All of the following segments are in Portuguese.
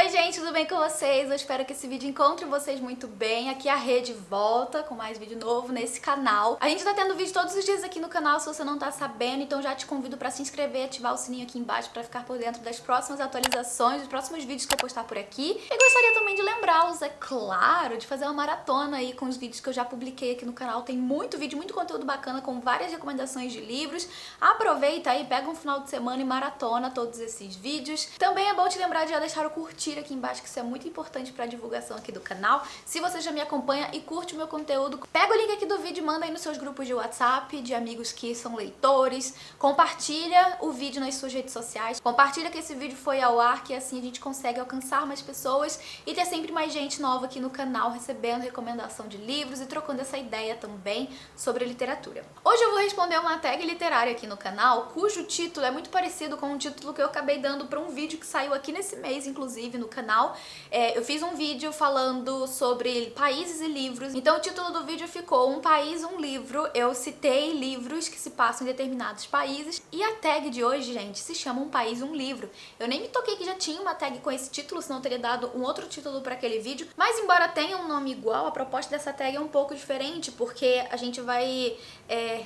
Oi gente, tudo bem com vocês? Eu espero que esse vídeo encontre vocês muito bem. Aqui a Rede volta com mais vídeo novo nesse canal. A gente tá tendo vídeo todos os dias aqui no canal, se você não tá sabendo, então já te convido pra se inscrever e ativar o sininho aqui embaixo pra ficar por dentro das próximas atualizações, dos próximos vídeos que eu postar por aqui. E gostaria também de lembrá-los, é claro, de fazer uma maratona aí com os vídeos que eu já publiquei aqui no canal. Tem muito vídeo, muito conteúdo bacana com várias recomendações de livros. Aproveita aí, pega um final de semana e maratona todos esses vídeos. Também é bom te lembrar de já deixar o curtir aqui embaixo, que isso é muito importante para a divulgação aqui do canal. Se você já me acompanha e curte o meu conteúdo, pega o link aqui do vídeo e manda aí nos seus grupos de WhatsApp, de amigos que são leitores. Compartilha o vídeo nas suas redes sociais. Compartilha que esse vídeo foi ao ar, que assim a gente consegue alcançar mais pessoas e ter sempre mais gente nova aqui no canal, recebendo recomendação de livros e trocando essa ideia também sobre literatura. Hoje eu vou responder uma tag literária aqui no canal, cujo título é muito parecido com o título que eu acabei dando para um vídeo que saiu aqui nesse mês, inclusive, no canal. Eu fiz um vídeo falando sobre países e livros, então o título do vídeo ficou Um País, um Livro. Eu citei livros que se passam em determinados países e a tag de hoje, gente, se chama Um País, um Livro. Eu nem me toquei que já tinha uma tag com esse título, senão eu teria dado um outro título para aquele vídeo, mas embora tenha um nome igual, a proposta dessa tag é um pouco diferente, porque a gente vai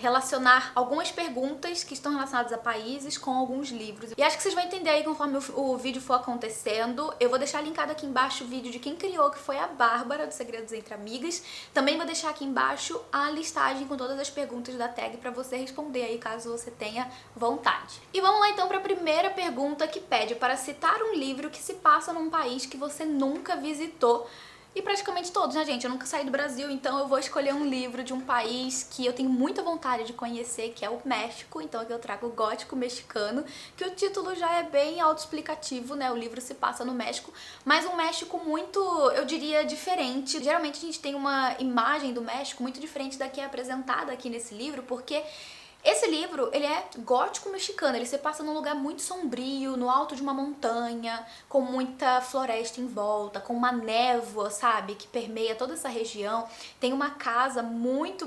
relacionar algumas perguntas que estão relacionadas a países com alguns livros. E acho que vocês vão entender aí conforme o vídeo for acontecendo. Eu vou deixar linkado aqui embaixo o vídeo de quem criou, que foi a Bárbara, do Segredos Entre Amigas. Também vou deixar aqui embaixo a listagem com todas as perguntas da tag para você responder aí, caso você tenha vontade. E vamos lá então para a primeira pergunta, que pede para citar um livro que se passa num país que você nunca visitou. E praticamente todos, né, gente? Eu nunca saí do Brasil, então eu vou escolher um livro de um país que eu tenho muita vontade de conhecer, que é o México. Então aqui eu trago o Gótico Mexicano, que o título já é bem autoexplicativo, né? O livro se passa no México, mas um México muito, eu diria, diferente. Geralmente a gente tem uma imagem do México muito diferente da que é apresentada aqui nesse livro, porque esse livro, ele é gótico mexicano, ele se passa num lugar muito sombrio, no alto de uma montanha, com muita floresta em volta, com uma névoa, sabe, que permeia toda essa região. Tem uma casa muito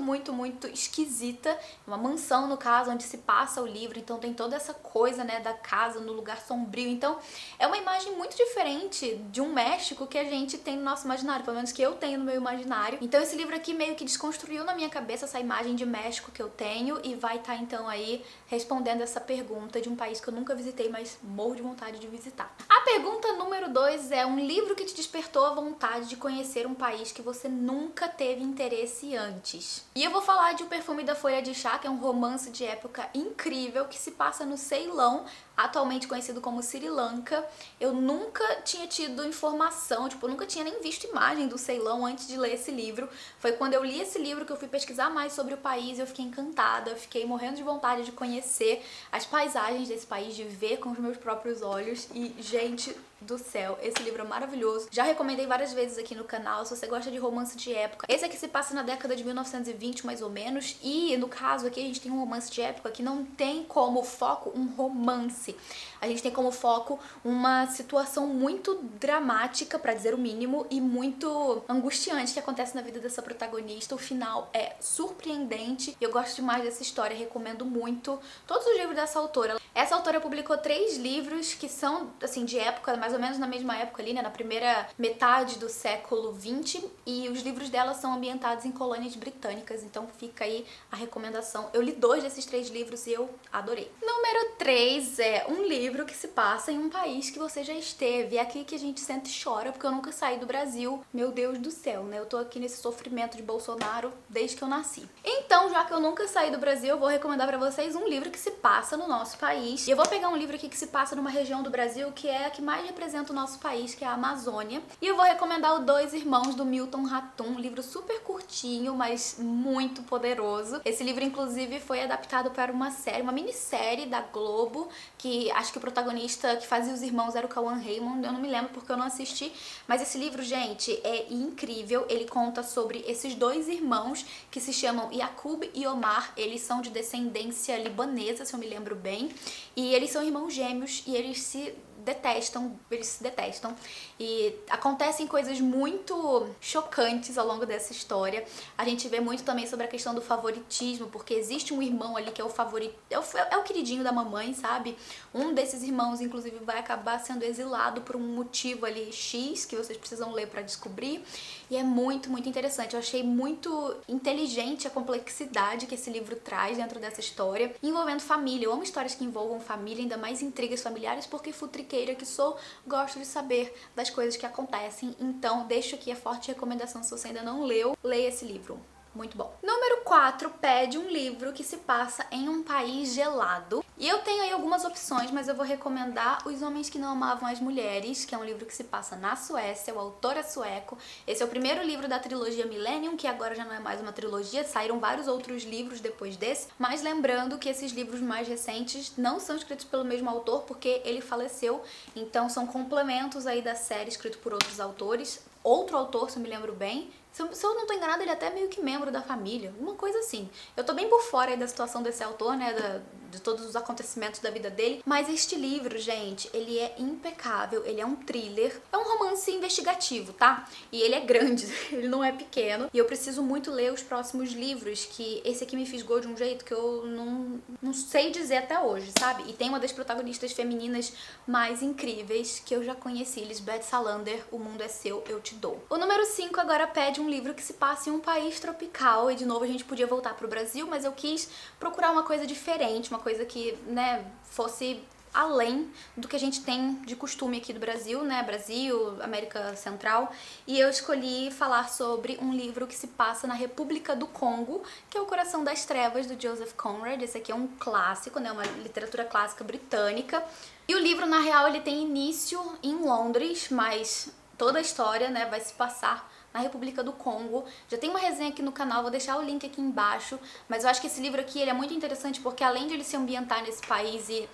esquisita, uma mansão no caso, onde se passa o livro, então tem toda essa coisa, né, da casa no lugar sombrio. Então é uma imagem muito diferente de um México que a gente tem no nosso imaginário, pelo menos que eu tenho no meu imaginário. Então esse livro aqui meio que desconstruiu na minha cabeça essa imagem de México que eu tenho e vai estar então aí respondendo essa pergunta de um país que eu nunca visitei, mas morro de vontade de visitar. A pergunta número 2 é um livro que te despertou a vontade de conhecer um país que você nunca teve interesse antes. E eu vou falar de O Perfume da Folha de Chá, que é um romance de época incrível que se passa no Ceilão, atualmente conhecido como Sri Lanka. Eu nunca tinha tido informação, tipo, eu nunca tinha nem visto imagem do Ceilão antes de ler esse livro. Foi quando eu li esse livro que eu fui pesquisar mais sobre o país e eu fiquei encantada, eu fiquei morrendo de vontade de conhecer as paisagens desse país, de ver com os meus próprios olhos. E, gente do céu, esse livro é maravilhoso. Já recomendei várias vezes aqui no canal, se você gosta de romance de época. Esse aqui se passa na década de 1920, mais ou menos, e no caso aqui a gente tem um romance de época que não tem como foco um romance. A gente tem como foco uma situação muito dramática, pra dizer o mínimo, e muito angustiante que acontece na vida dessa protagonista. O final é surpreendente. Eu gosto demais dessa história, recomendo muito todos os livros dessa autora. Essa autora publicou 3 livros que são, assim, de época, mais ou menos na mesma época ali, né, na primeira metade do século XX, e os livros dela são ambientados em colônias britânicas, então fica aí a recomendação. Eu li 2 desses 3 livros e eu adorei. Número 3 é um livro que se passa em um país que você já esteve. É aqui que a gente sente e chora, porque eu nunca saí do Brasil. Meu Deus do céu, né? Eu tô aqui nesse sofrimento de Bolsonaro desde que eu nasci. Então, já que eu nunca saí do Brasil, eu vou recomendar pra vocês um livro que se passa no nosso país. E eu vou pegar um livro aqui que se passa numa região do Brasil que é a que mais representa o nosso país, que é a Amazônia. E eu vou recomendar o Dois Irmãos, do Milton Ratum, um livro super curtinho, mas muito poderoso. Esse livro, inclusive, foi adaptado para uma série, uma minissérie da Globo, que acho que o protagonista que fazia os irmãos era o Cauã Raymond, eu não me lembro porque eu não assisti, mas esse livro, gente, é incrível. Ele conta sobre esses 2 irmãos que se chamam Yaqub e Omar. Eles são de descendência libanesa, se eu me lembro bem, e eles são irmãos gêmeos e eles se detestam, eles se detestam. E acontecem coisas muito chocantes ao longo dessa história. A gente vê muito também sobre a questão do favoritismo, porque existe um irmão ali que é o favorito, é o queridinho da mamãe, sabe? Um desses irmãos, inclusive, vai acabar sendo exilado por um motivo ali X, que vocês precisam ler pra descobrir. E é muito, muito interessante. Eu achei muito inteligente a complexidade que esse livro traz dentro dessa história, envolvendo família. Eu amo histórias que envolvam família, ainda mais intrigas familiares, porque futriqueira que sou, gosto de saber das coisas que acontecem. Então, deixo aqui a forte recomendação, se você ainda não leu, leia esse livro. Muito bom. Número 4, pede um livro que se passa em um país gelado. E eu tenho aí algumas opções, mas eu vou recomendar Os Homens que Não Amavam as Mulheres, que é um livro que se passa na Suécia, o autor é sueco. Esse é o primeiro livro da trilogia Millennium, que agora já não é mais uma trilogia, saíram vários outros livros depois desse, mas lembrando que esses livros mais recentes não são escritos pelo mesmo autor, porque ele faleceu, então são complementos aí da série escrito por outros autores. Outro autor, se eu me lembro bem, se eu não tô enganada, ele é até meio que membro da família, uma coisa assim. Eu tô bem por fora aí da situação desse autor, né, de todos os acontecimentos da vida dele, mas este livro, gente, ele é impecável, ele é um thriller, é um romance investigativo, tá? E ele é grande, ele não é pequeno, e eu preciso muito ler os próximos livros, que esse aqui me fisgou de um jeito que eu não sei dizer até hoje, sabe? E tem uma das protagonistas femininas mais incríveis que eu já conheci, Lisbeth Salander, O Mundo é Seu, Eu Te Dou. O número 5 agora pede um livro que se passa em um país tropical, e de novo a gente podia voltar pro Brasil, mas eu quis procurar uma coisa diferente, uma coisa que, né, fosse além do que a gente tem de costume aqui do Brasil, né, Brasil, América Central, e eu escolhi falar sobre um livro que se passa na República do Congo, que é O Coração das Trevas, do Joseph Conrad. Esse aqui é um clássico, né, uma literatura clássica britânica, e o livro, na real, ele tem início em Londres, mas toda a história, né, vai se passar na República do Congo. Já tem uma resenha aqui no canal, vou deixar o link aqui embaixo, mas eu acho que esse livro aqui ele é muito interessante porque além de ele se ambientar nesse país e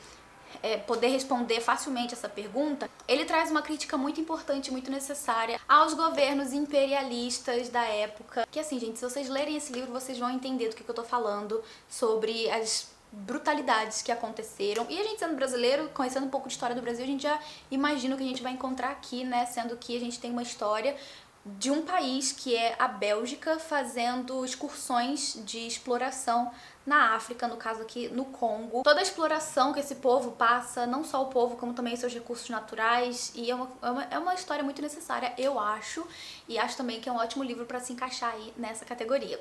poder responder facilmente essa pergunta, ele traz uma crítica muito importante, muito necessária aos governos imperialistas da época. Que assim, gente, se vocês lerem esse livro, vocês vão entender do que eu tô falando, sobre as brutalidades que aconteceram. E a gente sendo brasileiro, conhecendo um pouco de história do Brasil, a gente já imagina o que a gente vai encontrar aqui, né? Sendo que a gente tem uma história de um país que é a Bélgica fazendo excursões de exploração na África, no caso aqui no Congo. Toda a exploração que esse povo passa, não só o povo, como também seus recursos naturais, e é uma história muito necessária, eu acho, e acho também que é um ótimo livro para se encaixar aí nessa categoria.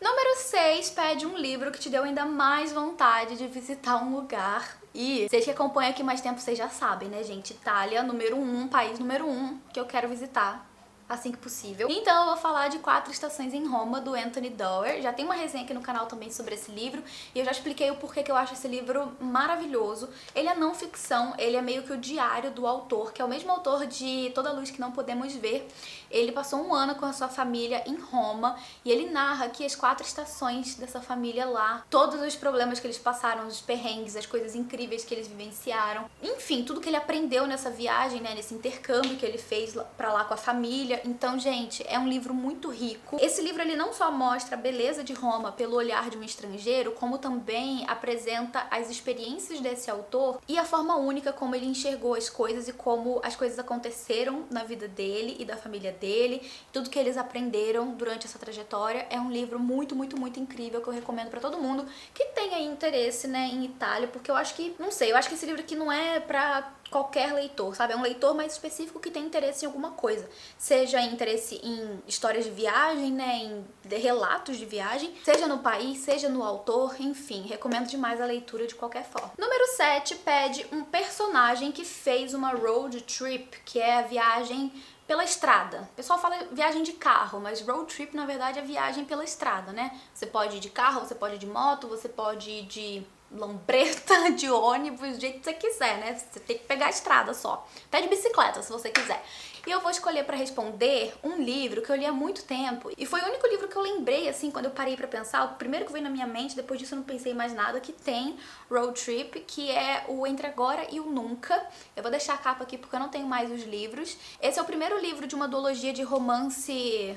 Número 6 pede um livro que te deu ainda mais vontade de visitar um lugar. E vocês que acompanham aqui mais tempo, vocês já sabem, né, gente? Itália, número 1, país número 1 que eu quero visitar assim que possível. Então eu vou falar de 4 Estações em Roma, do Anthony Doerr. Já tem uma resenha aqui no canal também sobre esse livro, e eu já expliquei o porquê que eu acho esse livro maravilhoso. Ele é não ficção, ele é meio que o diário do autor, que é o mesmo autor de Toda a Luz que Não Podemos Ver. Ele passou um ano com a sua família em Roma, e ele narra aqui as 4 estações dessa família lá, todos os problemas que eles passaram, os perrengues, as coisas incríveis que eles vivenciaram. Enfim, tudo que ele aprendeu nessa viagem, né, nesse intercâmbio que ele fez pra lá com a família. Então, gente, é um livro muito rico. Esse livro, ele não só mostra a beleza de Roma pelo olhar de um estrangeiro, como também apresenta as experiências desse autor e a forma única como ele enxergou as coisas e como as coisas aconteceram na vida dele e da família dele, tudo que eles aprenderam durante essa trajetória. É um livro muito, muito, muito incrível que eu recomendo pra todo mundo que tenha interesse, né, em Itália, porque eu acho que, não sei, eu acho que esse livro aqui não é pra qualquer leitor, sabe? É um leitor mais específico que tem interesse em alguma coisa. Seja interesse em histórias de viagem, né? Em relatos de viagem. Seja no país, seja no autor. Enfim, recomendo demais a leitura de qualquer forma. Número 7 pede um personagem que fez uma road trip, que é a viagem pela estrada. O pessoal fala viagem de carro, mas road trip na verdade é viagem pela estrada, né? Você pode ir de carro, você pode ir de moto, você pode ir de lambreta, de ônibus, do jeito que você quiser, né? Você tem que pegar a estrada só. Até de bicicleta, se você quiser. E eu vou escolher pra responder um livro que eu li há muito tempo. E foi o único livro que eu lembrei, assim, quando eu parei pra pensar. O primeiro que veio na minha mente, depois disso eu não pensei mais nada, que tem road trip, que é o Entre Agora e o Nunca. Eu vou deixar a capa aqui porque eu não tenho mais os livros. Esse é o primeiro livro de uma duologia de romance,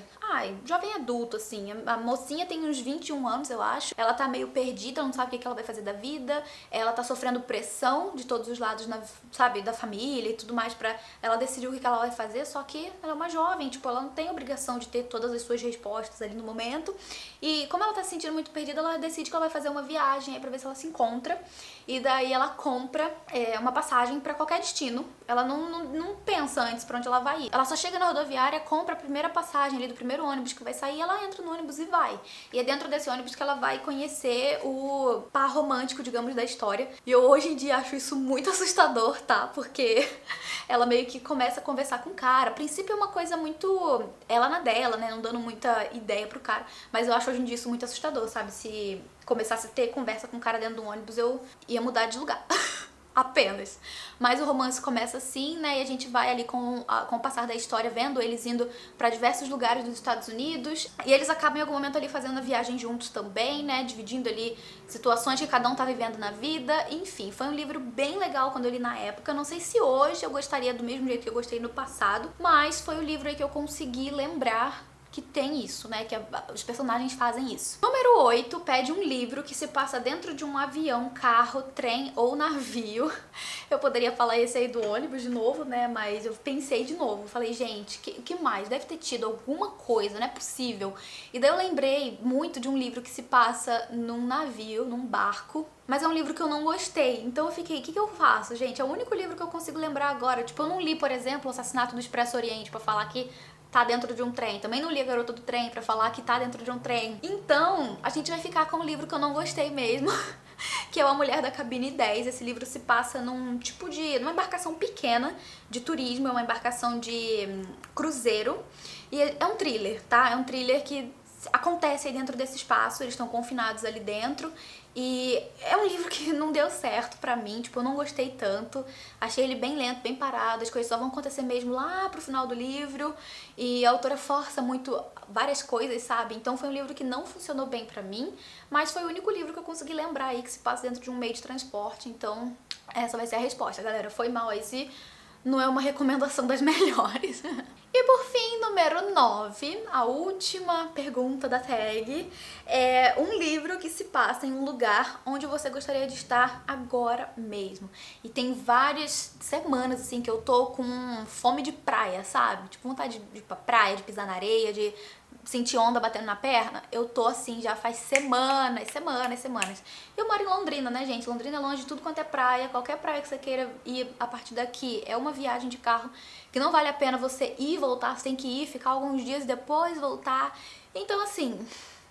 jovem adulto, assim. A mocinha tem uns 21 anos, eu acho. Ela tá meio perdida, não sabe o que ela vai fazer da vida, ela tá sofrendo pressão de todos os lados, sabe, da família e tudo mais pra ela decidir o que ela vai fazer, só que ela é uma jovem, tipo, ela não tem obrigação de ter todas as suas respostas ali no momento. E como ela tá se sentindo muito perdida, ela decide que ela vai fazer uma viagem aí pra ver se ela se encontra. E daí ela compra uma passagem pra qualquer destino. Ela não pensa antes pra onde ela vai ir. Ela só chega na rodoviária, compra a primeira passagem ali do primeiro ônibus que vai sair, ela entra no ônibus e vai. E é dentro desse ônibus que ela vai conhecer o par romântico, digamos, da história. E eu hoje em dia acho isso muito assustador, tá? Porque ela meio que começa a conversar com o cara. A princípio é uma coisa muito ela na dela, né? Não dando muita ideia pro cara. Mas eu acho hoje em dia isso muito assustador, sabe? Se começasse a ter conversa com o cara dentro do ônibus, eu ia mudar de lugar. Apenas. Mas o romance começa assim, né? E a gente vai ali com o passar da história, vendo eles indo pra diversos lugares dos Estados Unidos. E eles acabam em algum momento ali fazendo a viagem juntos também, né? Dividindo ali situações que cada um tá vivendo na vida. Enfim, foi um livro bem legal quando eu li na época. Não sei se hoje eu gostaria do mesmo jeito que eu gostei no passado, mas foi o livro aí que eu consegui lembrar que tem isso, né? Que os personagens fazem isso. Número 8 pede um livro que se passa dentro de um avião, carro, trem ou navio. Eu poderia falar esse aí do ônibus de novo, né? Mas eu pensei de novo. Falei, gente, o que mais? Deve ter tido alguma coisa, não é possível. E daí eu lembrei muito de um livro que se passa num navio, num barco. Mas é um livro que eu não gostei. Então eu fiquei, o que eu faço, gente? É o único livro que eu consigo lembrar agora. Tipo, eu não li, por exemplo, O Assassinato do Expresso Oriente pra falar que tá dentro de um trem. Também não li A Garota do Trem pra falar que tá dentro de um trem. Então, a gente vai ficar com um livro que eu não gostei mesmo, que é A Mulher da Cabine 10. Esse livro se passa numa embarcação pequena de turismo, é uma embarcação de cruzeiro. E é um thriller, tá? É um thriller que acontece aí dentro desse espaço, eles estão confinados ali dentro. E é um livro que não deu certo pra mim, tipo, eu não gostei tanto. Achei ele bem lento, bem parado, as coisas só vão acontecer mesmo lá pro final do livro. E a autora força muito várias coisas, sabe? Então foi um livro que não funcionou bem pra mim, mas foi o único livro que eu consegui lembrar aí que se passa dentro de um meio de transporte. Então essa vai ser a resposta, galera. Foi mal aí se não é uma recomendação das melhores. E por fim, número 9, a última pergunta da tag, é um livro que se passa em um lugar onde você gostaria de estar agora mesmo. E tem várias semanas, assim, que eu tô com fome de praia, sabe? Tipo, vontade de ir pra praia, de pisar na areia, de sentir onda batendo na perna. Eu tô assim já faz semanas. Eu moro em Londrina, né, gente? Londrina é longe de tudo quanto é praia. Qualquer praia que você queira ir a partir daqui é uma viagem de carro que não vale a pena você ir e voltar. Você tem que ir, ficar alguns dias e depois voltar. Então, assim,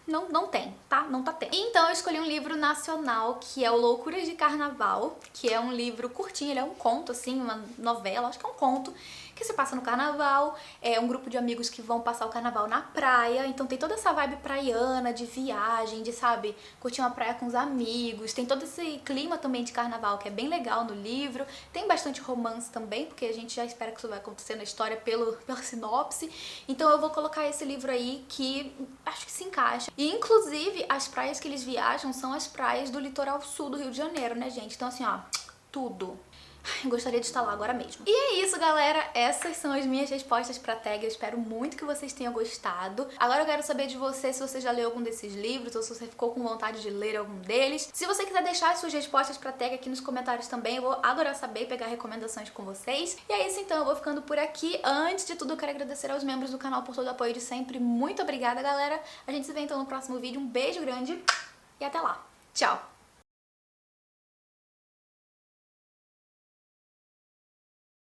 não tem, tá? Não tá tendo. Então eu escolhi um livro nacional, que é o Loucuras de Carnaval, que é um livro curtinho, ele é um conto, assim, uma novela, acho que é um conto, que se passa no carnaval. É um grupo de amigos que vão passar o carnaval na praia, então tem toda essa vibe praiana, de viagem, de, sabe, curtir uma praia com os amigos. Tem todo esse clima também de carnaval, que é bem legal no livro. Tem bastante romance também, porque a gente já espera que isso vai acontecer na história pela sinopse. Então eu vou colocar esse livro aí, que acho que se encaixa. E, inclusive, as praias que eles viajam são as praias do litoral sul do Rio de Janeiro, né, gente? Então, assim, ó, tudo. Eu gostaria de estar lá agora mesmo. E é isso, galera. Essas são as minhas respostas pra tag. Eu espero muito que vocês tenham gostado. Agora eu quero saber de você se você já leu algum desses livros ou se você ficou com vontade de ler algum deles. Se você quiser deixar as suas respostas pra tag aqui nos comentários também, eu vou adorar saber e pegar recomendações com vocês. E é isso, então. Eu vou ficando por aqui. Antes de tudo, eu quero agradecer aos membros do canal por todo o apoio de sempre. Muito obrigada, galera. A gente se vê, então, no próximo vídeo. Um beijo grande e até lá. Tchau!